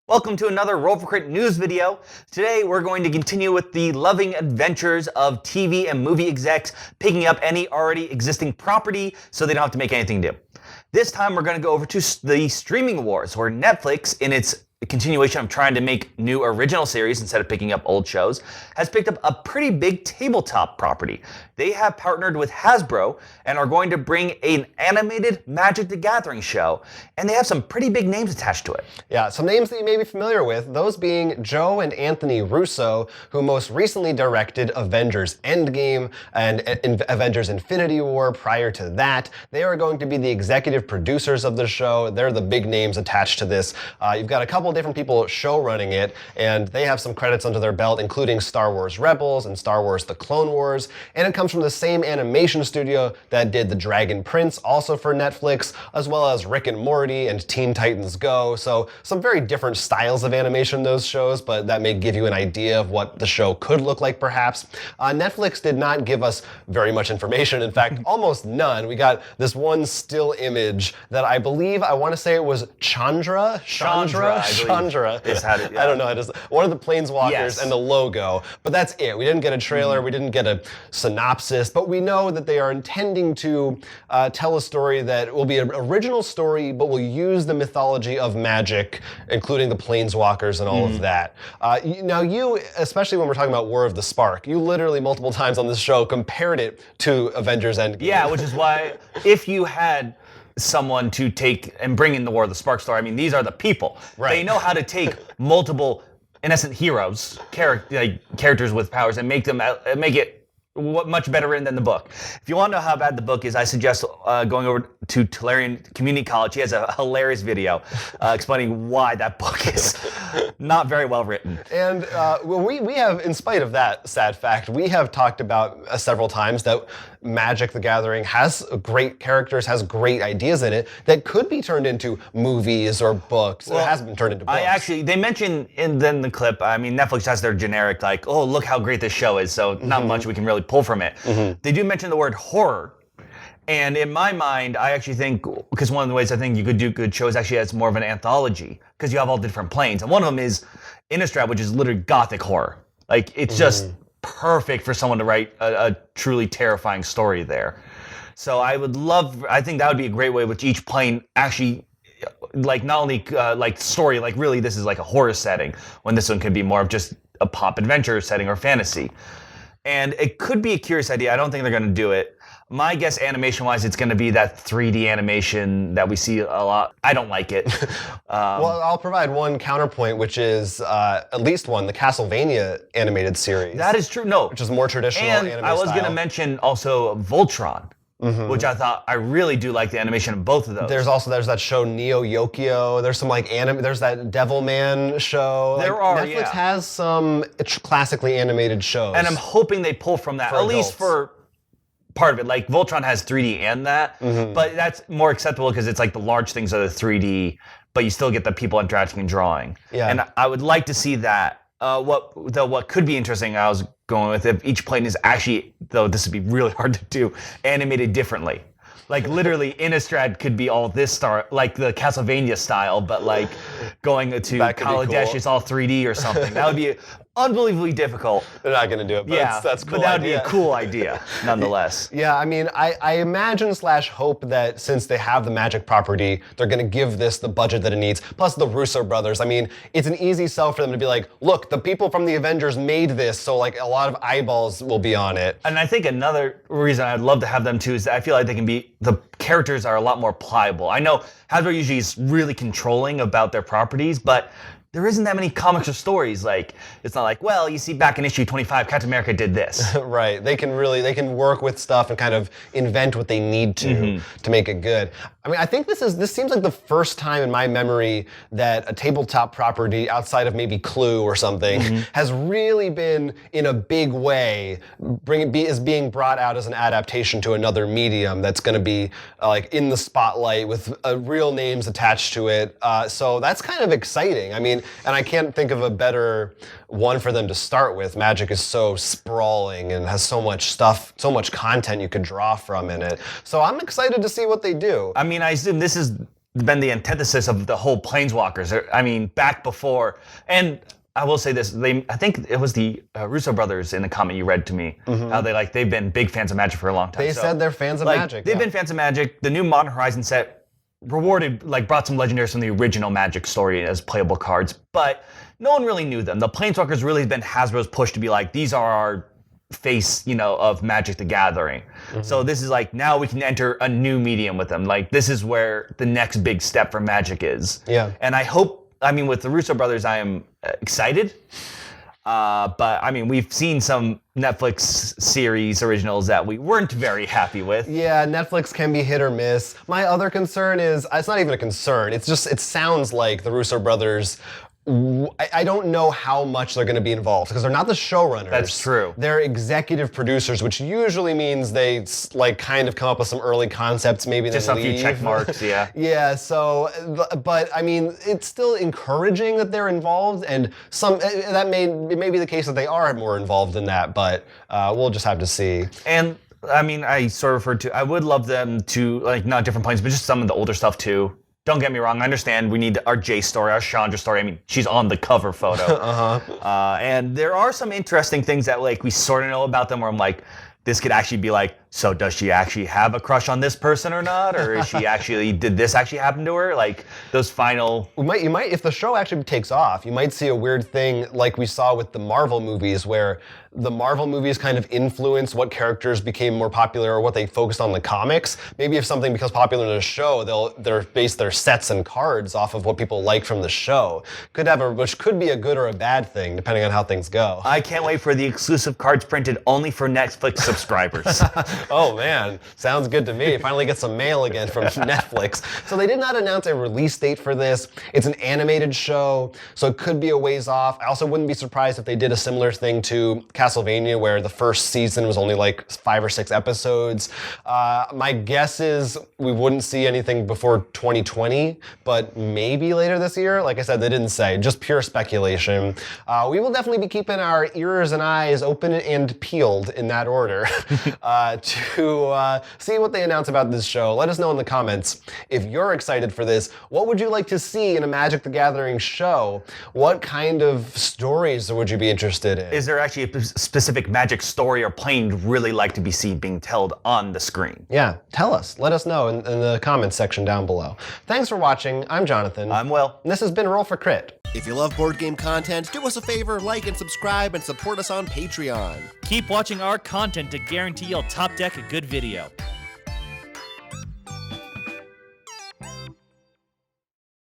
Welcome to another Roll for Crit news video. Today we're going to continue with the loving adventures of TV and movie execs picking up any already existing property so they don't have to make anything new. This time we're going to go over to the streaming wars, where Netflix, in its continuation of trying to make new original series instead of picking up old shows, has picked up a pretty big tabletop property. They have partnered with Hasbro and are going to bring an animated Magic the Gathering show, and they have some pretty big names attached to it. Yeah, some names that you may be familiar with, those being Joe and Anthony Russo, who most recently directed Avengers Endgame and Avengers Infinity War. Prior to that, they are going to be the executive producers of the show. They're the big names attached to this. You've got a couple different people show running it, and they have some credits under their belt, including Star Wars Rebels and Star Wars The Clone Wars, and it comes from the same animation studio that did The Dragon Prince, also for Netflix, as well as Rick and Morty and Teen Titans Go. So some very different styles of animation in those shows, but that may give you an idea of what the show could look like perhaps. Netflix did not give us very much information. In fact, almost none. We got this one still image that I believe, I want to say it was Chandra? Is how to, yeah. I don't know. One of the planeswalkers, yes. And the logo, but that's it. We didn't get a trailer. We didn't get a synopsis, but we know that they are intending to tell a story that will be an original story, but will use the mythology of Magic, including the planeswalkers and all of that. Now you, especially when we're talking about War of the Spark, you literally multiple times on this show compared it to Avengers Endgame. Yeah, which is why if you had someone to take and bring in the War of the Spark story, I mean, these are the people. Right. They know how to take multiple innocent heroes, characters with powers, and make it much better written than the book. If you want to know how bad the book is, I suggest going over to Tolarian Community College. He has a hilarious video explaining why that book is not very well written. And we have, in spite of that sad fact, we have talked about several times that Magic the Gathering has great characters, has great ideas in it that could be turned into movies or books. Well, it has been turned into books. They mentioned in the clip, I mean, Netflix has their generic, like, oh, look how great this show is, so not much we can really pull from it. They do mention the word horror. And in my mind, I actually think, because one of the ways I think you could do good shows actually as more of an anthology, because you have all different planes. And one of them is Innistrad, which is literally gothic horror. Like, it's just perfect for someone to write a truly terrifying story there. So I think that would be a great way with each plane actually, like, not only like story, like really this is like a horror setting, when this one could be more of just a pop adventure setting or fantasy. And it could be a curious idea. I don't think they're going to do it. My guess, animation-wise, it's going to be that 3D animation that we see a lot. I don't like it. Well, I'll provide one counterpoint, which is at least one, the Castlevania animated series. That is true. No. Which is more traditional and anime I was style. going to mention also Voltron, which I really do like the animation of both of those. There's that show Neo Yokio. There's some there's that Devilman show. Netflix has some classically animated shows. And I'm hoping they pull from that, at least for part of it. Like Voltron has 3D and that, but that's more acceptable because it's like the large things are the 3D, but you still get the people interacting and drawing. Yeah. And I would like to see that. What could be interesting, I was going with, if each plane is actually, though this would be really hard to do, animated differently. Like literally, Innistrad could be all this like the Castlevania style, but like going to Kaladesh, it's all 3D or something. That would be unbelievably difficult. They're not going to do it, but that's cool. But that would be a cool idea, nonetheless. Yeah, I mean, I imagine / hope that since they have the Magic property, they're going to give this the budget that it needs. Plus the Russo Brothers. I mean, it's an easy sell for them to be like, look, the people from the Avengers made this, so like a lot of eyeballs will be on it. And I think another reason I'd love to have them too is that I feel like the characters are a lot more pliable. I know Hasbro usually is really controlling about their properties, but there isn't that many comics or stories. Like, it's not like, well, you see back in issue 25, Captain America did this. Right. They can work with stuff and kind of invent what they need to make it good. I mean, I think this seems like the first time in my memory that a tabletop property outside of maybe Clue or something has really been in a big way is being brought out as an adaptation to another medium that's going to be like in the spotlight with real names attached to it. So that's kind of exciting. I mean, and I can't think of a better one for them to start with. Magic is so sprawling and has so much stuff, so much content you could draw from in it. So I'm excited to see what they do. I mean, I assume this is been the antithesis of the whole Planeswalkers. I mean, back before, and I will say this: I think it was the Russo Brothers in the comment you read to me. How they've been big fans of Magic for a long time. They said they're fans of Magic. They've been fans of Magic. The new Modern Horizon set brought some legendaries from the original Magic story as playable cards, but no one really knew them. The Planeswalkers really been Hasbro's push to be like, these are our face, of Magic the Gathering. So this is like, now we can enter a new medium with them. Like, this is where the next big step for Magic is. Yeah. And with the Russo Brothers, I am excited. But I mean, we've seen some Netflix series originals that we weren't very happy with. Yeah, Netflix can be hit or miss. My other concern is, it's not even a concern, it sounds like the Russo Brothers, I don't know how much they're going to be involved because they're not the showrunners. That's true. They're executive producers, which usually means they kind of come up with some early concepts, maybe just then a few check marks, yeah. Yeah. So, but I mean, it's still encouraging that they're involved, and it may be the case that they are more involved in that, but we'll just have to see. And I mean, I sort of referred to, I would love them to, not different planes, but just some of the older stuff too. Don't get me wrong, I understand we need our Jace story, our Chandra story. I mean, she's on the cover photo. And there are some interesting things that we sort of know about them where I'm like, this could actually be like, so does she actually have a crush on this person or not? Or is she did this actually happen to her? Like those final... You might, if the show actually takes off, you might see a weird thing like we saw with the Marvel movies where the Marvel movies kind of influenced what characters became more popular or what they focused on in the comics. Maybe if something becomes popular in a show, they'll base their sets and cards off of what people like from the show. Which could be a good or a bad thing, depending on how things go. I can't wait for the exclusive cards printed only for Netflix subscribers. Oh man, sounds good to me. Finally get some mail again from Netflix. So they did not announce a release date for this. It's an animated show, so it could be a ways off. I also wouldn't be surprised if they did a similar thing to Castlevania, where the first season was only 5 or 6 episodes. My guess is we wouldn't see anything before 2020, but maybe later this year. Like I said, they didn't say, just pure speculation. We will definitely be keeping our ears and eyes open and peeled in that order to see what they announce about this show. Let us know in the comments if you're excited for this. What would you like to see in a Magic the Gathering show? What kind of stories would you be interested in? Is there actually a specific Magic story or plane you'd really like to be seen being told on the screen? Yeah, tell us. Let us know in the comments section down below. Thanks for watching. I'm Jonathan. I'm Will. And this has been Roll for Crit. If you love board game content, do us a favor, like and subscribe, and support us on Patreon. Keep watching our content to guarantee you'll top deck a good video.